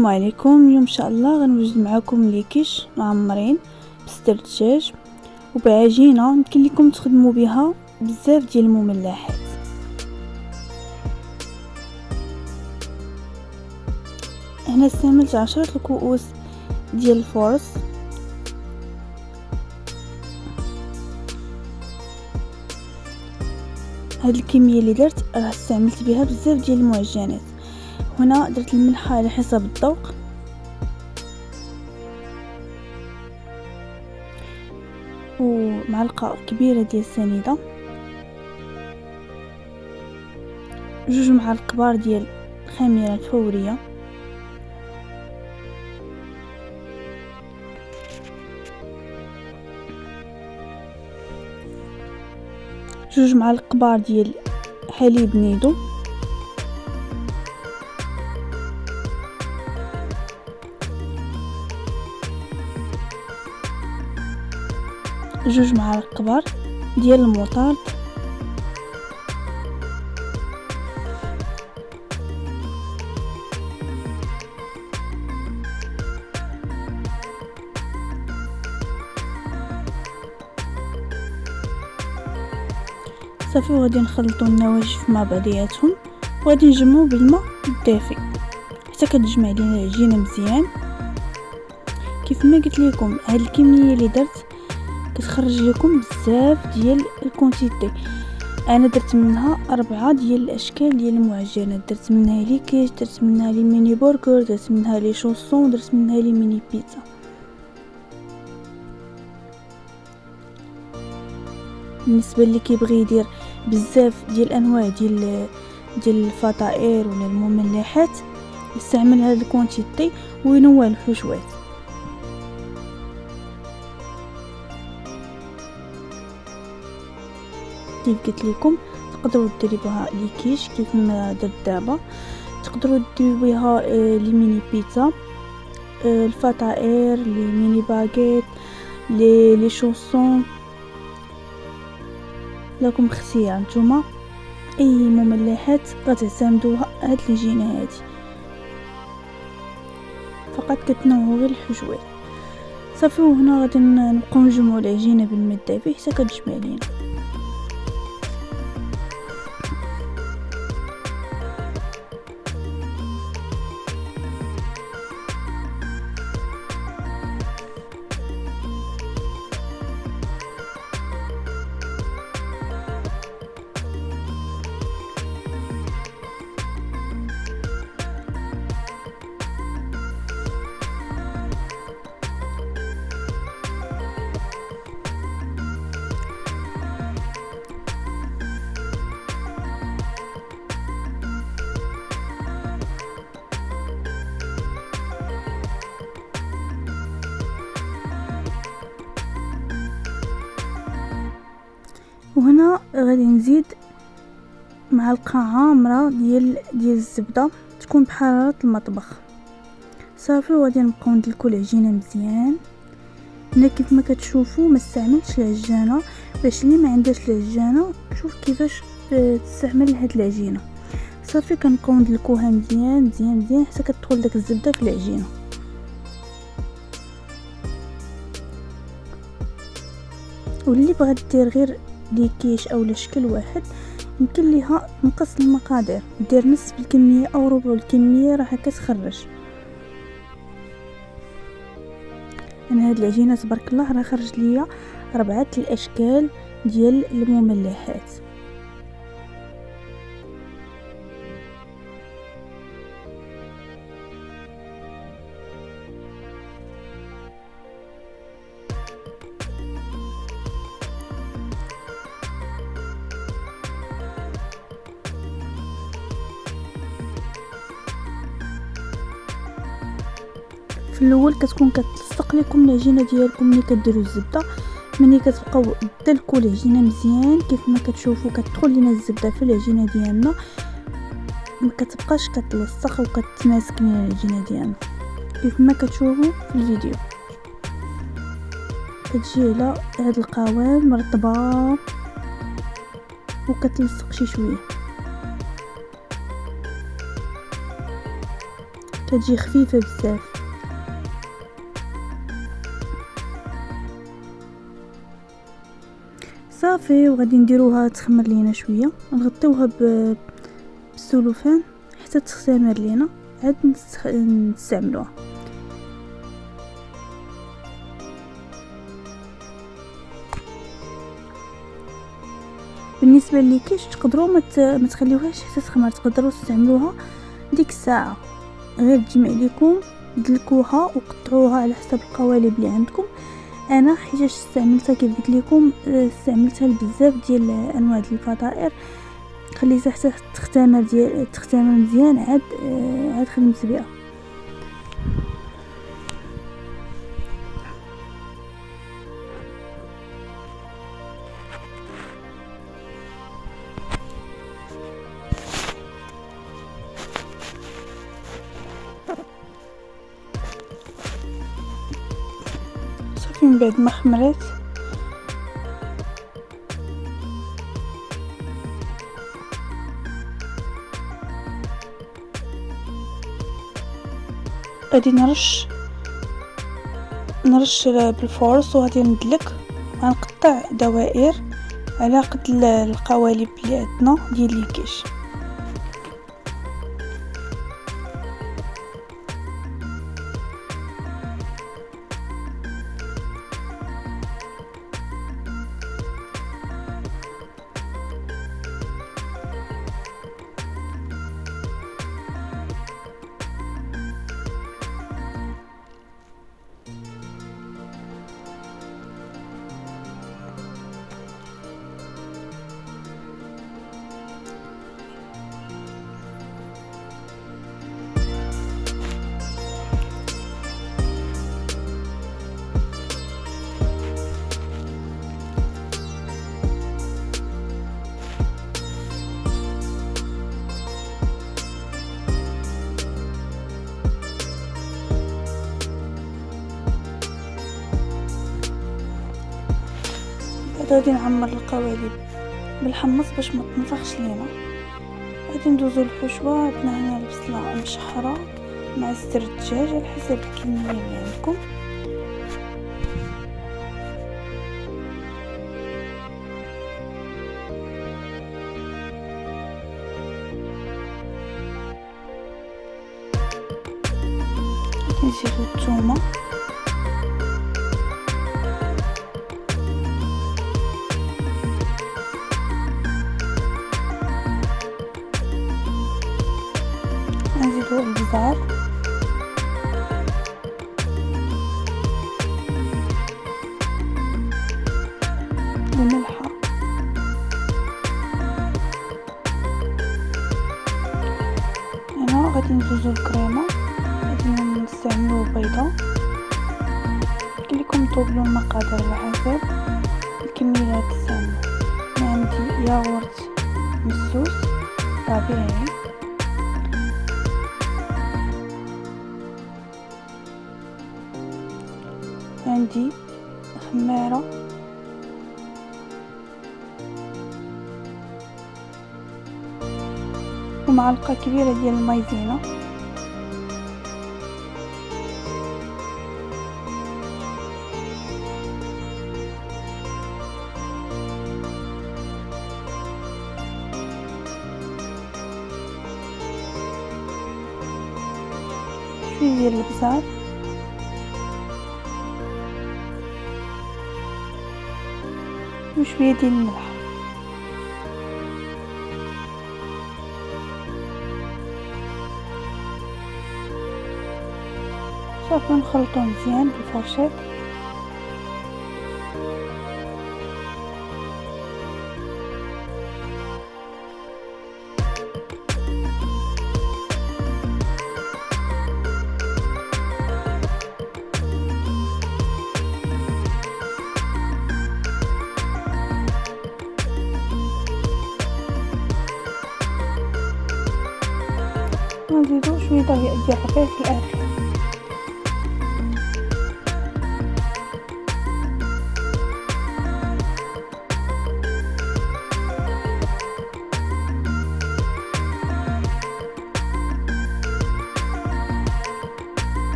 السلام عليكم. اليوم ان شاء الله غنوجد معكم ليكيش معمرين بصدر الدجاج وبعجينه يمكن لكم تخدموا بها بزاف ديال المملحات. هنا استعملت 10 الكؤوس ديال الفورص. هاد الكميه اللي درت راه استعملت بها بزاف ديال المعجنات. هنا درت الملح على حسب الذوق، ومعلقه كبيره ديال السنيده، 2 معالق كبار ديال الخميره الفوريه، جوج معالق كبار ديال حليب نيدو، جوج معالق كبار ديال المطارد، صافي. وغادي نخلطوا النواشف مع بعضياتهم وغادي نجمعوا بالماء الدافئ حتى كتجمع لينا العجينه مزيان. كيف ما قلت لكم هاد الكميه اللي درت كتخرج لكم بزاف ديال الكونتيتي. انا درت منها 4 ديال الاشكال ديال المعجنات، درت منها لي كيش، درت منها لي ميني برجر، درت منها لي شوسون، درت منها لي ميني بيتزا. بالنسبه اللي كيبغي يدير بزاف ديال الانواع ديال الفطائر ولا المملحات يستعمل هذا الكونتيتي وينوع الحشوات. كيف قلت لكم تقدروا ديروا بها لي كيش كيف ما درت دابا، تقدروا ديروا بها لي ميني بيتزا، الفطائر، لي ميني باغيت، لي شوسون، لكم اختيار نتوما اي مملحات غتعتمدوها. هاد العجينه هادي فقط كتنوعوا غير الحشوات صافي. وهنا غادي نبقاو نجمعوا العجينه بالماء الدافئ حتى كتجمع لينا. وهنا غادي نزيد معلقه عامره ديال الزبده تكون بحراره المطبخ صافي. وغادي نبقاو ندلكوا العجينه مزيان. هنا كيف ما كتشوفوا ما استعملتش العجانه، باش اللي ما عندهاش العجانه شوف كيفاش تستعمل هاد العجينه صافي. كنبقاو ندلكوها مزيان مزيان مزيان حتى كتدخل داك الزبده في العجينه. واللي بغات دير غير لي كيش او شكل واحد يمكن ليها نقص المقادير، دير نصف الكميه او ربع الكميه راح كتخرج. انا هاد العجينه تبارك الله راه خرج ليا 4 الاشكال ديال المملحات. في الاول كتكون كتلصق لكم العجينه ديالكم ملي كديروا الزبده، ملي كتبقاو تدلكوا العجينه مزيان كيف ما كتشوفوا كتدخل لينا الزبده في العجينه ديالنا، ما كتبقاش كتلصق وكتماسك لينا العجينه ديالنا كيف ما كتشوفوا في الفيديو. كتجي على هاد القوام مرطبه وكتلصق شي شويه. كتجي خفيفة بزاف. صافي، وغادي نديروها تخمر لينا شويه، نغطيوها بالسلوفان حتى تختمر لينا، عاد نستعملوها. بالنسبه للكيش تقدروا ما تخليوهاش حتى تخمر، تقدروا تستعملوها ديك الساعه، غير تجمع لكم دلكوها وقطعوها على حسب القوالب اللي عندكم. انا حيتاش استعملتها كيف قلت لكم، استعملتها لبزاف ديال انواع ديال الفطائر، خليتها حتى تختمر مزيان، عاد خدمت بها. صافي، من بعد ما خمرات غادي نرش بالفورس، وغادي ندلك وغنقطع دوائر على قد القوالب اللي عندنا ديال الكيش. غادي نعمر القوالب بالحمص باش ما تنفخش لينا. غادي ندوزو الحشوه، عندنا هنا البصله مشحره مع زر الدجاج على حسب الكميه اللي عندكم. نزيدو الثومه، نزيدو البزار، الملحه، هنا غادي ندوزو الكريمه، غادي نستعملو بيضه. كلكم طوبلوا المقادير على حسب الكميه اللي تستعملوا. عندي ياغورت مسوس طبيعي، عندي خميره، ومعلقه كبيره ديال المايزينا، شويه ديال البزار، وشويه ديال الملح. صافي نخلطو مزيان بالفرشاط. نزيدو شويه ديال الربيع في الاخر.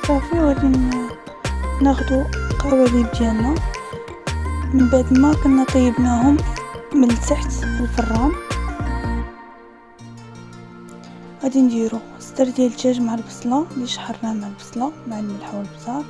صافي غادي ناخدو قوالب ديالنا من بعد ما كنا طيبناهم من التحت في الفران. غادي نديرو صدر ديال الدجاج مع البصله اللي شحرناه مع البصله مع الملح والبزار،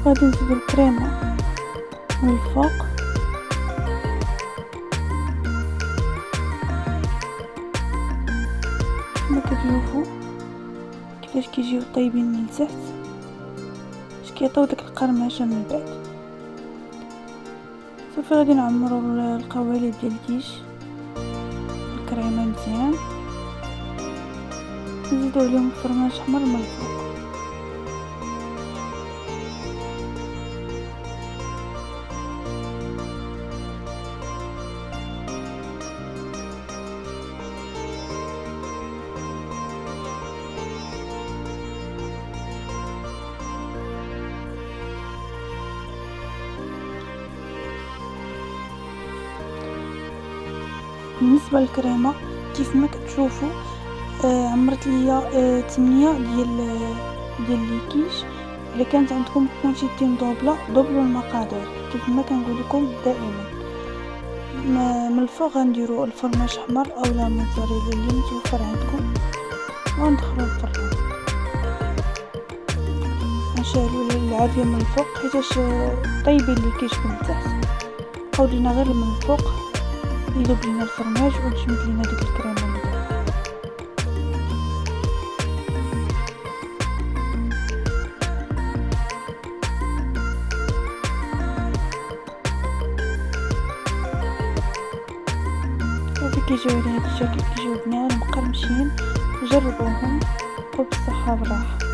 غادي نزيدو الكريمه من الفوق، كما كتشوفوا كيفاش كيجيو طيبين من التحت، باش كيعطيو داك القرمشه من بعد. صافي غادي نعمرو القوالب ديال الكيش الكريمه مزيان، نزيدو عليهم الفرماج احمر من الفوق. بالنسبه للكريمه كيف ما كتشوفوا عمرت ليا 8 ديال الكيش. الا كانت عندكم كونتيتي مدوبله دوبلوا المقادير كيف ما كنقول لكم دائما. من الفوق غنديروا الفرماج احمر اولا موتزاريلا اللي متوفر عندكم، وندخلوا الفران نشعلوا العافيه من الفوق حيتاش طيبين الكيش من التحت. بقاو لينا غير من الفوق يذوب لينا الفرماج وتجمد لينا ديك الكريمه اللي دايره. صافي كيجيو على هذا الشكل، كيجيو بنان مقرمشين. جربوهم وبالصحه والراحه.